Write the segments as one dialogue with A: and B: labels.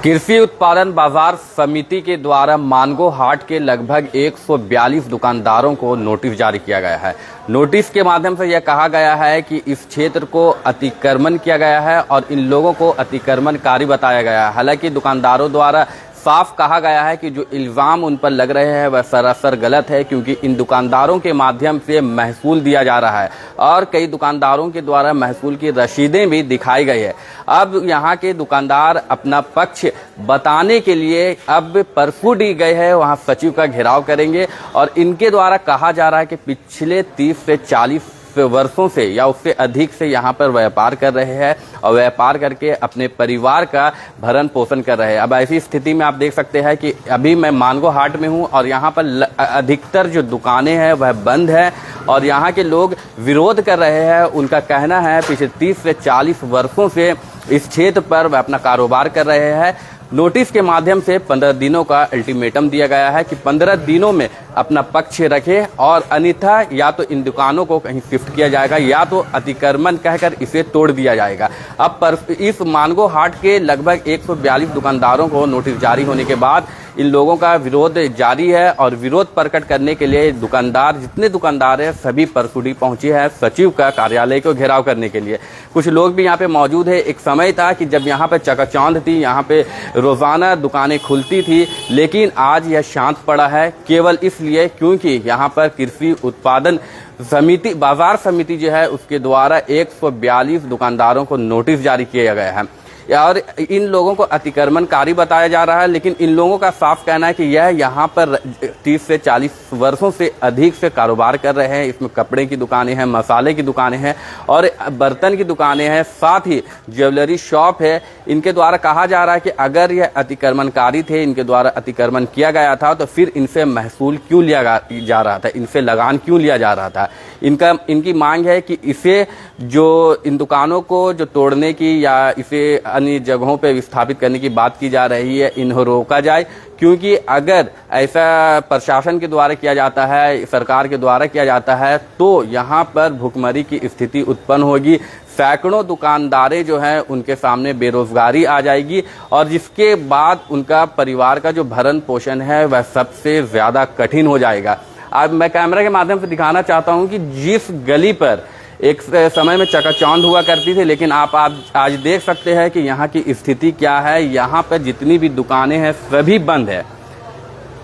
A: कृषि उत्पादन बाजार समिति के द्वारा मानगो हाट के लगभग 142 दुकानदारों को नोटिस जारी किया गया है। नोटिस के माध्यम से यह कहा गया है कि इस क्षेत्र को अतिक्रमण किया गया है और इन लोगों को अतिक्रमणकारी बताया गया है। हालांकि दुकानदारों द्वारा साफ कहा गया है कि जो इल्ज़ाम उन पर लग रहे हैं वह सरासर गलत है, क्योंकि इन दुकानदारों के माध्यम से महसूल दिया जा रहा है और कई दुकानदारों के द्वारा महसूल की रसीदें भी दिखाई गई है। अब यहाँ के दुकानदार अपना पक्ष बताने के लिए अब परसों डी गए हैं, वहाँ सचिव का घेराव करेंगे और इनके द्वारा कहा जा रहा है कि पिछले 30 से 40 वर्षों से या उससे अधिक से यहाँ पर व्यापार कर रहे हैं और व्यापार करके अपने परिवार का भरण पोषण कर रहे हैं। अब ऐसी स्थिति में आप देख सकते हैं कि अभी मैं मानगो हाट में हूँ और यहाँ पर अधिकतर जो दुकानें हैं वह बंद है और यहाँ के लोग विरोध कर रहे हैं। उनका कहना है पिछले 30 से 40 वर्षों से इस क्षेत्र पर वह अपना कारोबार कर रहे हैं। नोटिस के माध्यम से 15 दिनों का अल्टीमेटम दिया गया है कि 15 दिनों में अपना पक्ष रखें और अन्यथा या तो इन दुकानों को कहीं शिफ्ट किया जाएगा या तो अतिक्रमण कहकर इसे तोड़ दिया जाएगा। अब इस मानगो हाट के लगभग 142 दुकानदारों को नोटिस जारी होने के बाद इन लोगों का विरोध जारी है और विरोध प्रकट करने के लिए दुकानदार जितने दुकानदार हैं सभी परसुडी पहुंचे हैं सचिव का कार्यालय को घेराव करने के लिए। कुछ लोग भी यहाँ पे मौजूद है। एक समय था कि जब यहाँ पे चकाचौंध थी, यहाँ पे रोजाना दुकानें खुलती थी, लेकिन आज यह शांत पड़ा है केवल इसलिए क्योंकि यहाँ पर कृषि उत्पादन समिति बाजार समिति जो है उसके द्वारा 142 दुकानदारों को नोटिस जारी किया गया है और इन लोगों को अतिक्रमणकारी बताया जा रहा है। लेकिन इन लोगों का साफ कहना है कि यह यहाँ पर 30 से 40 वर्षों से अधिक से कारोबार कर रहे हैं। इसमें कपड़े की दुकानें हैं, मसाले की दुकानें हैं और बर्तन की दुकानें हैं, साथ ही ज्वेलरी शॉप है। इनके द्वारा कहा जा रहा है कि अगर यह अतिक्रमणकारी थे, इनके द्वारा अतिक्रमण किया गया था, तो फिर इनसे महसूल क्यों लिया जा रहा था, इनसे लगान क्यों लिया जा रहा था। इनकी मांग है कि इसे जो इन दुकानों को जो तोड़ने की या इसे अन्य जगहों पे विस्थापित करने की बात की जा रही है, इन्हें रोका जाए, क्योंकि अगर ऐसा प्रशासन के द्वारा किया जाता है, सरकार के द्वारा किया जाता है, तो यहाँ पर भुखमरी की स्थिति उत्पन्न होगी। सैकड़ों दुकानदारें जो हैं उनके सामने बेरोजगारी आ जाएगी और जिसके बाद उनका परिवार का जो भरण पोषण है वह सबसे ज़्यादा कठिन हो जाएगा। अब मैं कैमरा के माध्यम से दिखाना चाहता हूँ कि जिस गली पर एक समय में चकाचौंध हुआ करती थी, लेकिन आप आज देख सकते हैं कि यहाँ की स्थिति क्या है। यहाँ पर जितनी भी दुकानें हैं सभी बंद है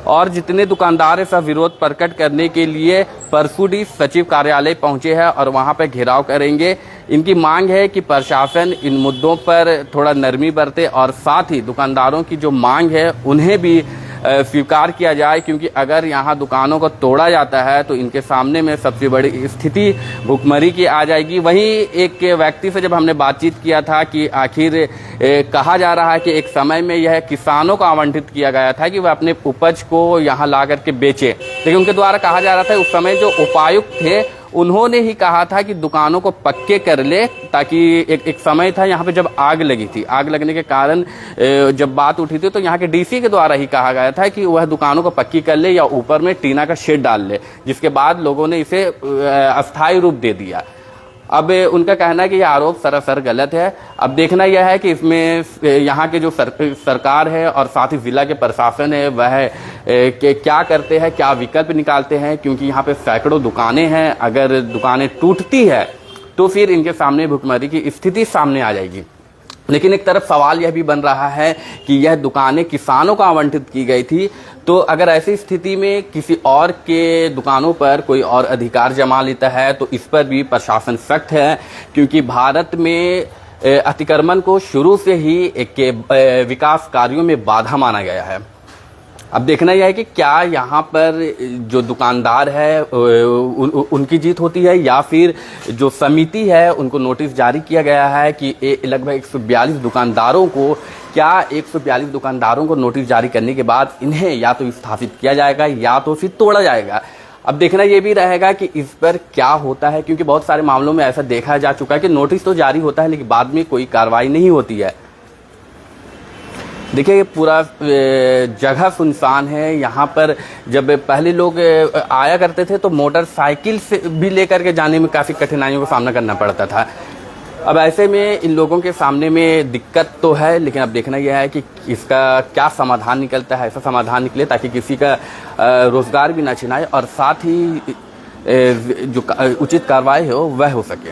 A: और जितने दुकानदार हैं सब विरोध प्रकट करने के लिए परसुडी सचिव कार्यालय पहुंचे हैं और वहां पर घेराव करेंगे। इनकी मांग है कि प्रशासन इन मुद्दों पर थोड़ा नरमी बरते और साथ ही दुकानदारों की जो मांग है उन्हें भी स्वीकार किया जाए, क्योंकि अगर यहाँ दुकानों को तोड़ा जाता है तो इनके सामने में सबसे बड़ी स्थिति भुखमरी की आ जाएगी। वहीं एक व्यक्ति से जब हमने बातचीत किया था कि आखिर कहा जा रहा है कि एक समय में यह किसानों को आवंटित किया गया था कि वह अपने उपज को यहाँ ला करके बेचे, लेकिन उनके द्वारा कहा जा रहा था उस समय जो उपायुक्त थे उन्होंने ही कहा था कि दुकानों को पक्के कर ले, ताकि एक समय था यहाँ पे जब आग लगी थी, आग लगने के कारण जब बात उठी थी तो यहाँ के डीसी के द्वारा ही कहा गया था कि वह दुकानों को पक्की कर ले या ऊपर में टीना का शेड डाल ले, जिसके बाद लोगों ने इसे अस्थायी रूप दे दिया। अब उनका कहना है कि यह आरोप सरासर गलत है। अब देखना यह है कि इसमें यहाँ के जो सरकार है और साथ ही जिला के प्रशासन है वह क्या करते हैं, क्या विकल्प निकालते हैं, क्योंकि यहाँ पे सैकड़ों दुकानें हैं। अगर दुकानें टूटती है तो फिर इनके सामने भुखमरी की स्थिति सामने आ जाएगी। लेकिन एक तरफ सवाल यह भी बन रहा है कि यह दुकानें किसानों को आवंटित की गई थी, तो अगर ऐसी स्थिति में किसी और के दुकानों पर कोई और अधिकार जमा लेता है तो इस पर भी प्रशासन सख्त है, क्योंकि भारत में अतिक्रमण को शुरू से ही एक विकास कार्यों में बाधा माना गया है। अब देखना यह है कि क्या यहाँ पर जो दुकानदार है उनकी जीत होती है या फिर जो समिति है उनको नोटिस जारी किया गया है कि लगभग 142 दुकानदारों को, क्या 142 दुकानदारों को नोटिस जारी करने के बाद इन्हें या तो विस्थापित किया जाएगा या तो फिर तोड़ा जाएगा। अब देखना ये भी रहेगा कि इस पर क्या होता है, क्योंकि बहुत सारे मामलों में ऐसा देखा जा चुका है कि नोटिस तो जारी होता है लेकिन बाद में कोई कार्रवाई नहीं होती है। देखिए पूरा जगह सुनसान है। यहाँ पर जब पहले लोग आया करते थे तो मोटरसाइकिल से भी लेकर के जाने में काफ़ी कठिनाइयों का सामना करना पड़ता था। अब ऐसे में इन लोगों के सामने में दिक्कत तो है, लेकिन अब देखना यह है कि इसका क्या समाधान निकलता है। ऐसा समाधान निकले ताकि किसी का रोजगार भी न छिनाए और साथ ही जो उचित कार्रवाई हो वह हो सके।